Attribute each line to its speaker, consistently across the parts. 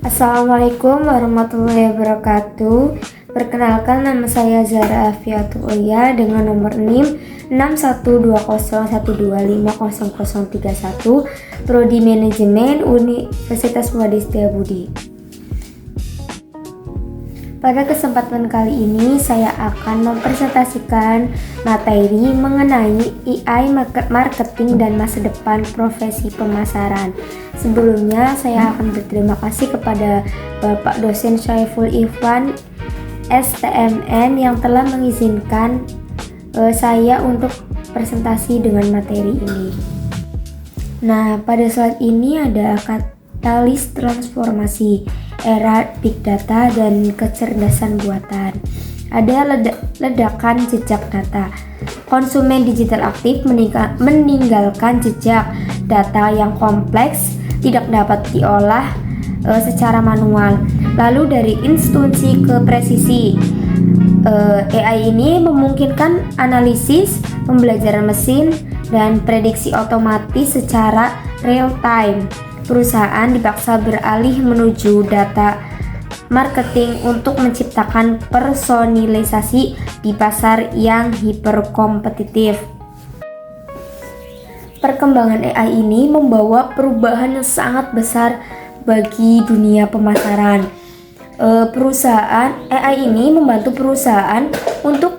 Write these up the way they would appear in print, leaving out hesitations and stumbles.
Speaker 1: Assalamualaikum warahmatullahi wabarakatuh. Perkenalkan, nama saya Zara Afiatul Ulia dengan nomor NIM 612012500031, Prodi Manajemen Universitas Muhammad Setiabudi. Pada kesempatan kali ini saya akan mempresentasikan materi mengenai AI marketing dan masa depan profesi pemasaran. Sebelumnya saya akan berterima kasih kepada Bapak dosen Syaiful Ikhwan STMN yang telah mengizinkan saya untuk presentasi dengan materi ini. Nah, pada slide ini ada katalis transformasi era big data dan kecerdasan buatan. Ada ledakan jejak data. Konsumen digital aktif meninggalkan jejak data yang kompleks, tidak dapat diolah secara manual. Lalu dari instansi ke presisi, AI ini memungkinkan analisis, pembelajaran mesin, dan prediksi otomatis secara real time. Perusahaan dipaksa beralih menuju data marketing untuk menciptakan personalisasi di pasar yang hiperkompetitif. Perkembangan AI ini membawa perubahan yang sangat besar bagi dunia pemasaran. AI ini membantu perusahaan untuk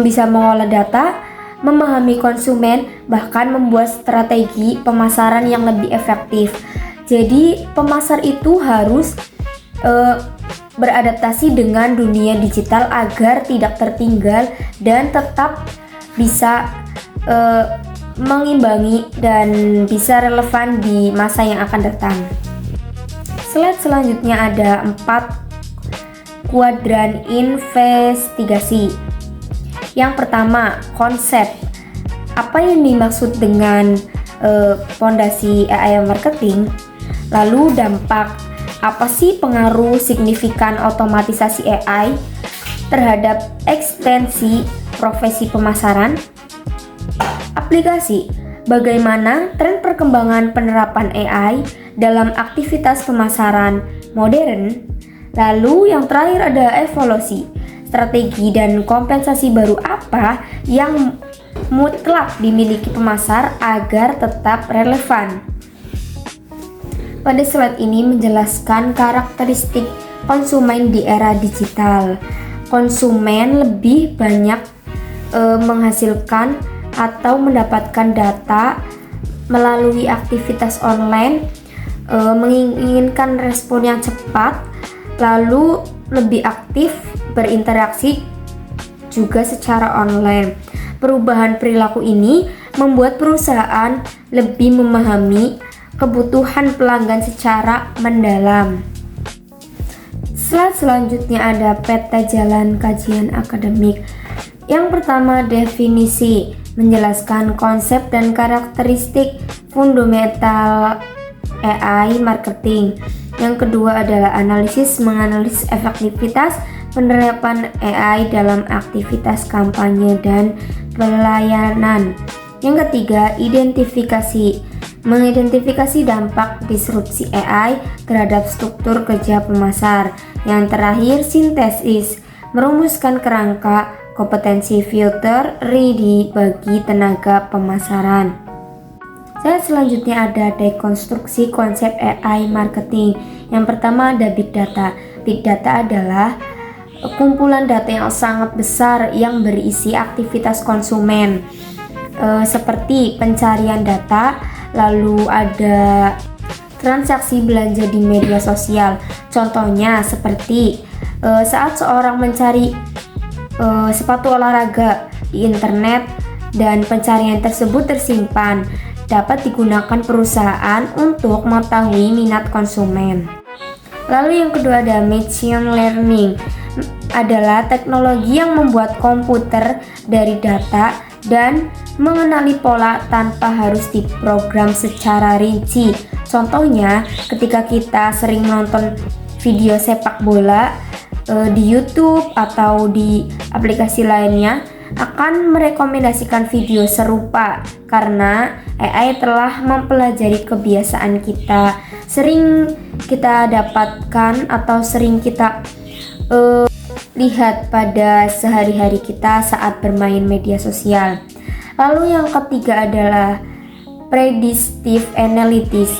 Speaker 1: bisa mengolah data, memahami konsumen, bahkan membuat strategi pemasaran yang lebih efektif. Jadi pemasar itu harus beradaptasi dengan dunia digital agar tidak tertinggal dan tetap bisa mengimbangi dan bisa relevan di masa yang akan datang. Slide selanjutnya ada 4 kuadran investigasi. Yang pertama, konsep. Apa yang dimaksud dengan fondasi AI marketing? Lalu dampak. Apa sih pengaruh signifikan otomatisasi AI terhadap ekstensi profesi pemasaran? Aplikasi. Bagaimana tren perkembangan penerapan AI dalam aktivitas pemasaran modern? Lalu yang terakhir ada evolusi. Strategi dan kompensasi baru apa yang mutlak dimiliki pemasar agar tetap relevan? Pada slide ini menjelaskan karakteristik konsumen di era digital. Konsumen lebih banyak menghasilkan atau mendapatkan data melalui aktivitas online, menginginkan respon yang cepat, lalu lebih aktif berinteraksi juga secara online. Perubahan perilaku ini membuat perusahaan lebih memahami kebutuhan pelanggan secara mendalam. Slide selanjutnya ada peta jalan kajian akademik. Yang pertama, definisi, menjelaskan konsep dan karakteristik fundamental AI marketing. Yang kedua adalah analisis, menganalisis efektivitas penerapan AI dalam aktivitas kampanye dan pelayanan. Yang ketiga, identifikasi, mengidentifikasi dampak disrupsi AI terhadap struktur kerja pemasar. Yang terakhir, sintesis, merumuskan kerangka kompetensi filter ready bagi tenaga pemasaran. Selanjutnya ada dekonstruksi konsep AI marketing. Yang pertama ada big data. Big data adalah kumpulan data yang sangat besar yang berisi aktivitas konsumen, seperti pencarian data, lalu ada transaksi belanja di media sosial. Contohnya seperti saat seorang mencari sepatu olahraga di internet dan pencarian tersebut tersimpan, dapat digunakan perusahaan untuk mengetahui minat konsumen. Lalu yang kedua ada machine learning, adalah teknologi yang membuat komputer dari data dan mengenali pola tanpa harus diprogram secara rinci. Contohnya ketika kita sering menonton video sepak bola di YouTube atau di aplikasi lainnya, akan merekomendasikan video serupa karena AI telah mempelajari kebiasaan kita. sering kita dapatkan atau sering kita lihat pada sehari-hari kita saat bermain media sosial. Lalu yang ketiga adalah predictive analytics,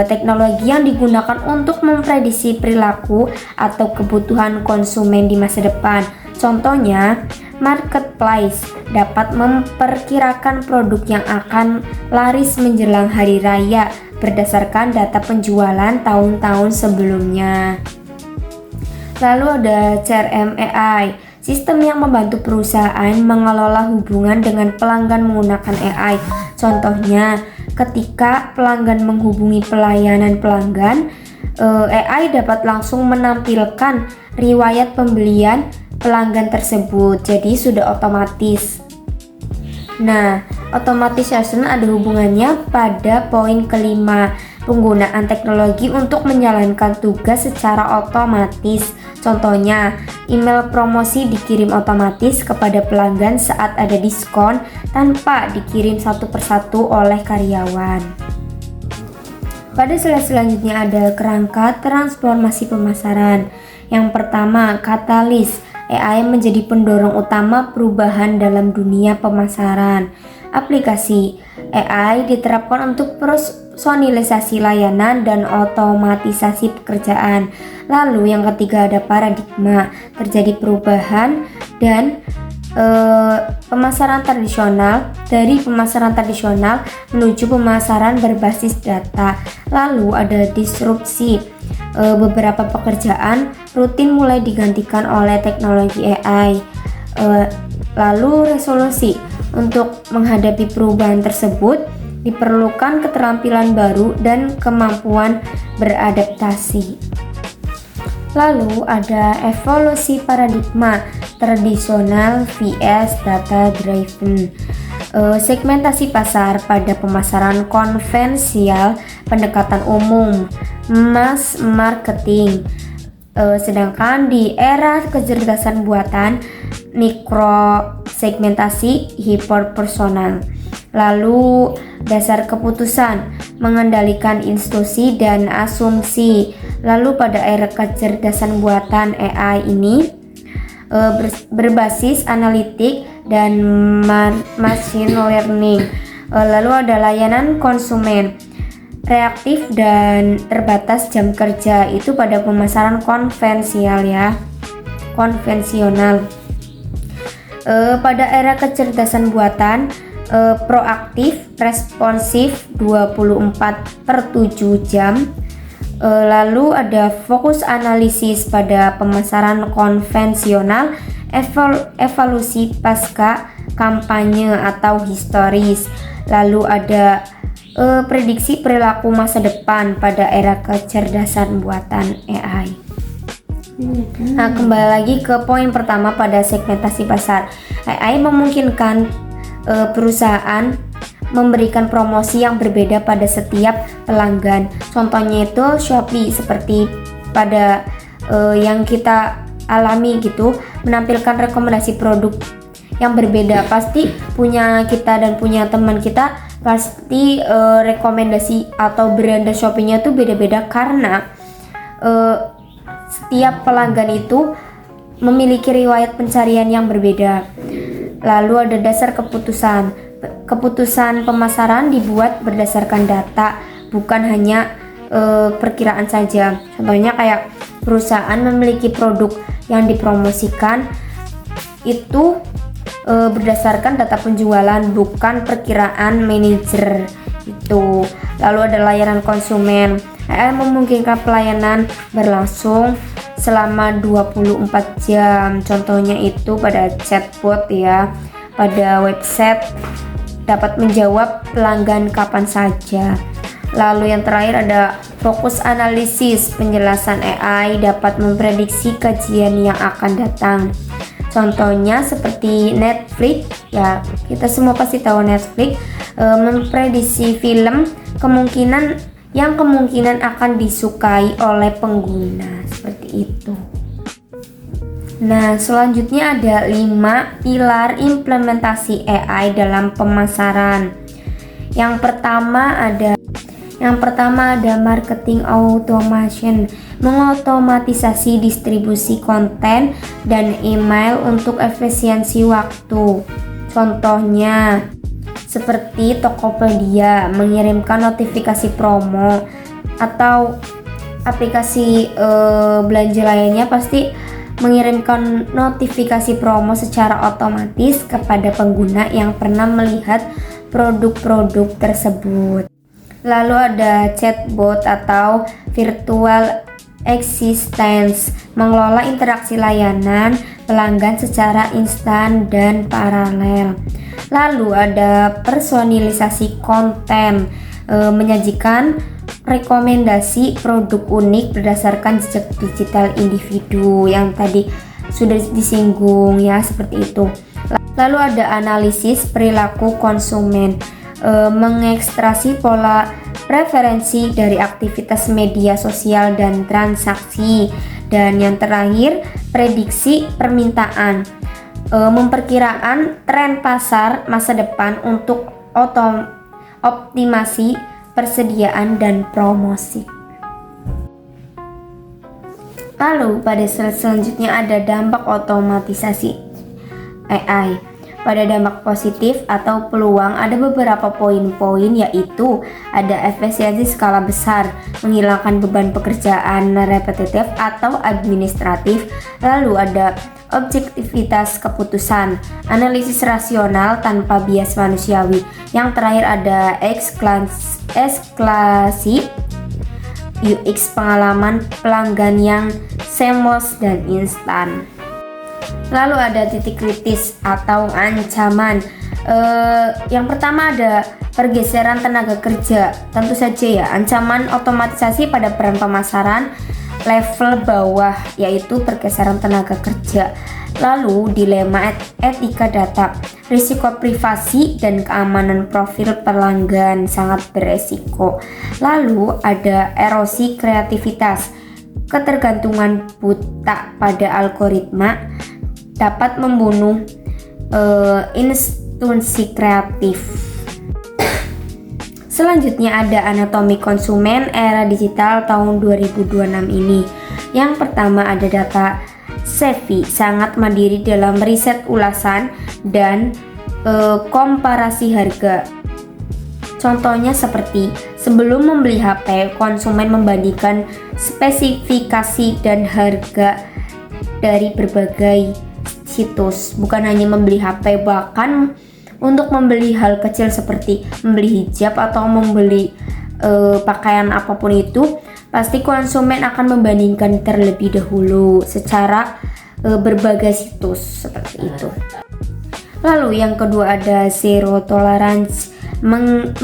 Speaker 1: teknologi yang digunakan untuk memprediksi perilaku atau kebutuhan konsumen di masa depan. Contohnya, marketplace dapat memperkirakan produk yang akan laris menjelang hari raya berdasarkan data penjualan tahun-tahun sebelumnya. Lalu ada CRM AI, sistem yang membantu perusahaan mengelola hubungan dengan pelanggan menggunakan AI. Contohnya, ketika pelanggan menghubungi pelayanan pelanggan, AI dapat langsung menampilkan riwayat pembelian pelanggan tersebut, jadi sudah otomatis. Nah, automatization ada hubungannya pada poin kelima, penggunaan teknologi untuk menjalankan tugas secara otomatis. Contohnya, email promosi dikirim otomatis kepada pelanggan saat ada diskon tanpa dikirim satu persatu oleh karyawan. Pada slide selanjutnya ada kerangka transformasi pemasaran. Yang pertama, katalis. AI menjadi pendorong utama perubahan dalam dunia pemasaran. Aplikasi AI diterapkan untuk personalisasi layanan dan otomatisasi pekerjaan. Lalu yang ketiga ada paradigma, terjadi perubahan dan pemasaran tradisional, dari pemasaran tradisional menuju pemasaran berbasis data. Lalu ada disrupsi, beberapa pekerjaan rutin mulai digantikan oleh teknologi AI. Lalu resolusi, untuk menghadapi perubahan tersebut diperlukan keterampilan baru dan kemampuan beradaptasi. Lalu ada evolusi paradigma, tradisional vs data driven. Segmentasi pasar pada pemasaran konvensional, pendekatan umum, mass marketing. Sedangkan di era kecerdasan buatan, mikrosegmentasi, hiperpersonal. Lalu dasar keputusan, mengendalikan institusi dan asumsi. Lalu pada era kecerdasan buatan AI ini berbasis analitik dan machine learning. Lalu ada layanan konsumen, reaktif dan terbatas jam kerja, itu pada pemasaran konvensional ya. Konvensional. Pada era kecerdasan buatan, proaktif, responsif 24/7 jam. Lalu ada fokus analisis pada pemasaran konvensional, evaluasi pasca kampanye atau historis. Lalu ada prediksi perilaku masa depan pada era kecerdasan buatan AI. Nah, kembali lagi ke poin pertama pada segmentasi pasar. AI memungkinkan perusahaan memberikan promosi yang berbeda pada setiap pelanggan. Contohnya itu Shopee, seperti pada yang kita alami gitu, menampilkan rekomendasi produk yang berbeda. Pasti punya kita dan punya teman kita pasti rekomendasi atau brand Shopee-nya tuh beda-beda karena setiap pelanggan itu memiliki riwayat pencarian yang berbeda. Lalu ada dasar keputusan. Keputusan pemasaran dibuat berdasarkan data, bukan hanya perkiraan saja. Contohnya kayak perusahaan memiliki produk yang dipromosikan itu berdasarkan data penjualan, bukan perkiraan manajer itu. Lalu ada layanan konsumen. AI memungkinkan pelayanan berlangsung selama 24 jam. Contohnya itu pada chatbot ya, pada website dapat menjawab pelanggan kapan saja. Lalu yang terakhir ada fokus analisis, penjelasan AI dapat memprediksi kajian yang akan datang. Contohnya seperti Netflix ya, kita semua pasti tahu Netflix memprediksi film kemungkinan akan disukai oleh pengguna, seperti itu. Nah, selanjutnya ada 5 pilar implementasi AI dalam pemasaran. Yang pertama ada Yang pertama ada marketing automation, mengotomatisasi distribusi konten dan email untuk efisiensi waktu. Contohnya seperti Tokopedia mengirimkan notifikasi promo, atau aplikasi belanja lainnya pasti mengirimkan notifikasi promo secara otomatis kepada pengguna yang pernah melihat produk-produk tersebut. Lalu ada chatbot atau virtual assistant, mengelola interaksi layanan pelanggan secara instan dan paralel. Lalu ada personalisasi konten, menyajikan rekomendasi produk unik berdasarkan jejak digital individu yang tadi sudah disinggung ya, seperti itu. Lalu ada analisis perilaku konsumen, mengekstraksi pola preferensi dari aktivitas media sosial dan transaksi. Dan yang terakhir, prediksi permintaan, memperkiraan tren pasar masa depan untuk optimasi persediaan dan promosi. Lalu pada slide selanjutnya ada dampak otomatisasi AI. Pada dampak positif atau peluang ada beberapa poin-poin, yaitu ada efisiensi skala besar, menghilangkan beban pekerjaan repetitif atau administratif. Lalu ada objektivitas keputusan, analisis rasional tanpa bias manusiawi. Yang terakhir ada eskalasi UX, pengalaman pelanggan yang seamless dan instan. Lalu ada titik kritis atau ancaman. Yang pertama ada pergeseran tenaga kerja. Tentu saja ya, ancaman otomatisasi pada peran pemasaran level bawah, yaitu pergeseran tenaga kerja. Lalu dilema etika data, risiko privasi dan keamanan profil pelanggan sangat beresiko. Lalu ada erosi kreativitas, ketergantungan buta pada algoritma dapat membunuh instinsi kreatif. Selanjutnya ada anatomi konsumen era digital tahun 2026 ini. Yang pertama ada data savvy, sangat mandiri dalam riset ulasan dan komparasi harga. Contohnya seperti sebelum membeli HP, konsumen membandingkan spesifikasi dan harga dari berbagai situs. Bukan hanya membeli HP, bahkan untuk membeli hal kecil seperti membeli hijab atau membeli pakaian apapun itu, pasti konsumen akan membandingkan terlebih dahulu secara berbagai situs seperti itu. Lalu yang kedua ada zero tolerance,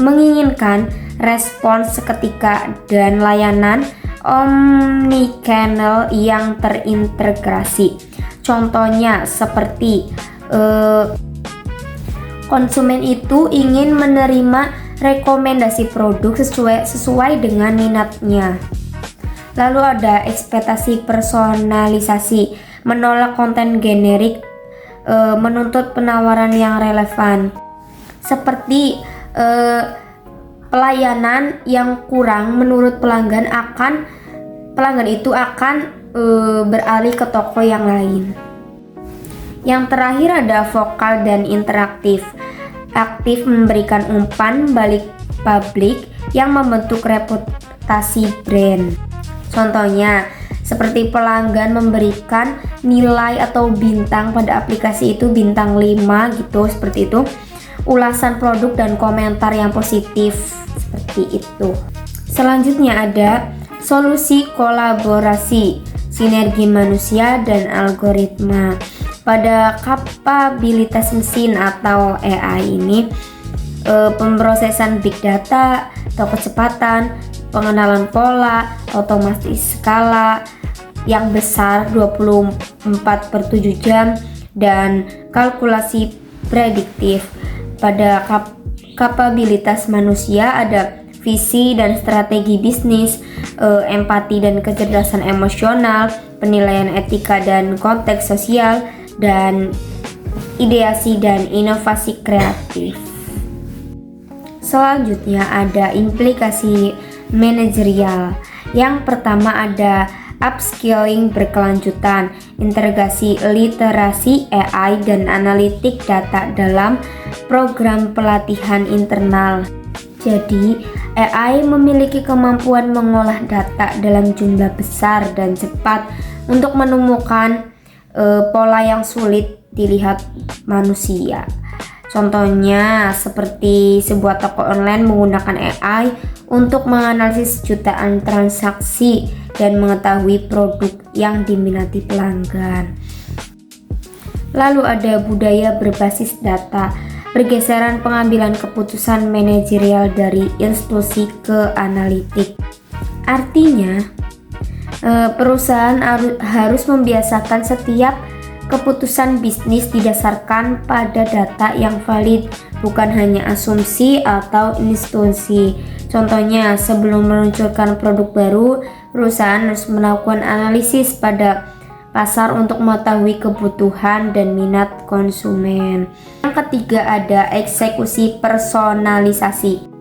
Speaker 1: menginginkan respons seketika dan layanan omnichannel yang terintegrasi. Contohnya seperti konsumen itu ingin menerima rekomendasi produk sesuai dengan minatnya. Lalu ada ekspektasi personalisasi, menolak konten generik, menuntut penawaran yang relevan. Seperti pelayanan yang kurang menurut pelanggan itu akan beralih ke toko yang lain. Yang terakhir ada vokal dan interaktif, aktif memberikan umpan balik publik yang membentuk reputasi brand. Contohnya seperti pelanggan memberikan nilai atau bintang pada aplikasi itu bintang 5 gitu, seperti itu. Ulasan produk dan komentar yang positif seperti itu. Selanjutnya ada solusi kolaborasi, sinergi manusia dan algoritma. Pada kapabilitas mesin atau AI ini, pemrosesan big data atau kecepatan, pengenalan pola, otomatis skala yang besar 24/7 jam, dan kalkulasi prediktif. Pada kapabilitas manusia ada visi dan strategi bisnis, empati dan kecerdasan emosional, penilaian etika dan konteks sosial, dan ideasi dan inovasi kreatif. Selanjutnya ada implikasi manajerial. Yang pertama ada upskilling berkelanjutan, integrasi literasi AI dan analitik data dalam program pelatihan internal. Jadi, AI memiliki kemampuan mengolah data dalam jumlah besar dan cepat untuk menemukan pola yang sulit dilihat manusia. Contohnya seperti sebuah toko online menggunakan AI untuk menganalisis jutaan transaksi dan mengetahui produk yang diminati pelanggan. Lalu ada budaya berbasis data, pergeseran pengambilan keputusan manajerial dari institusi ke analitik. Artinya, perusahaan harus membiasakan setiap keputusan bisnis didasarkan pada data yang valid, bukan hanya asumsi atau institusi. Contohnya, sebelum meluncurkan produk baru, perusahaan harus melakukan analisis pada pasar untuk mengetahui kebutuhan dan minat konsumen. Yang ketiga ada eksekusi personalisasi.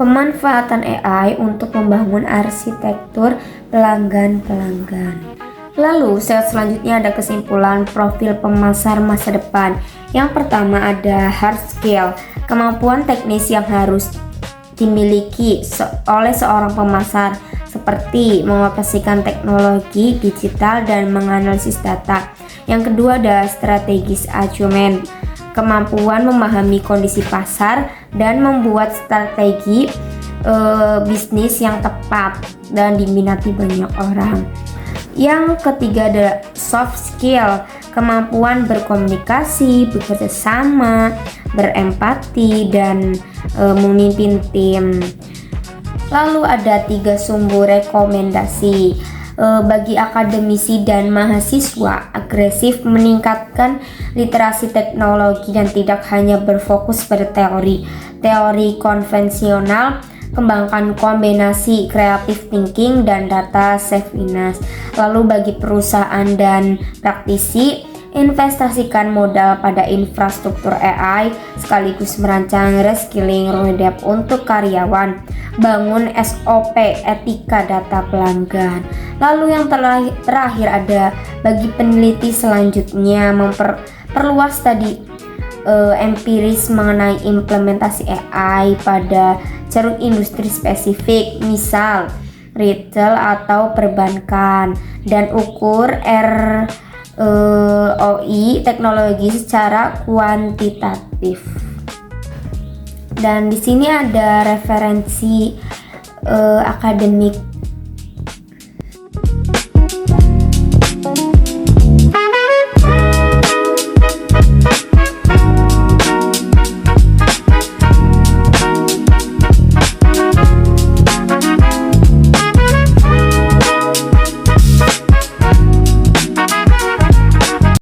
Speaker 1: Pemanfaatan AI untuk membangun arsitektur pelanggan. Lalu selanjutnya ada kesimpulan profil pemasar masa depan. Yang pertama ada hard skill, kemampuan teknis yang harus dimiliki oleh seorang pemasar seperti mengoperasikan teknologi digital dan menganalisis data. Yang kedua ada strategis acumen, kemampuan memahami kondisi pasar dan membuat strategi bisnis yang tepat dan diminati banyak orang. Yang ketiga ada soft skill, kemampuan berkomunikasi, bekerja sama, berempati, dan memimpin tim. Lalu ada 3 sumber rekomendasi. Bagi akademisi dan mahasiswa, agresif meningkatkan literasi teknologi dan tidak hanya berfokus pada teori konvensional. Kembangkan kombinasi creative thinking dan data savviness. Lalu bagi perusahaan dan praktisi, investasikan modal pada infrastruktur AI sekaligus merancang reskilling roadmap untuk karyawan. Bangun SOP etika data pelanggan. Lalu yang terakhir ada bagi peneliti selanjutnya memperluas tadi empiris mengenai implementasi AI pada ceruk industri spesifik, misal retail atau perbankan, dan ukur ROI teknologi secara kuantitatif. Dan di sini ada referensi akademik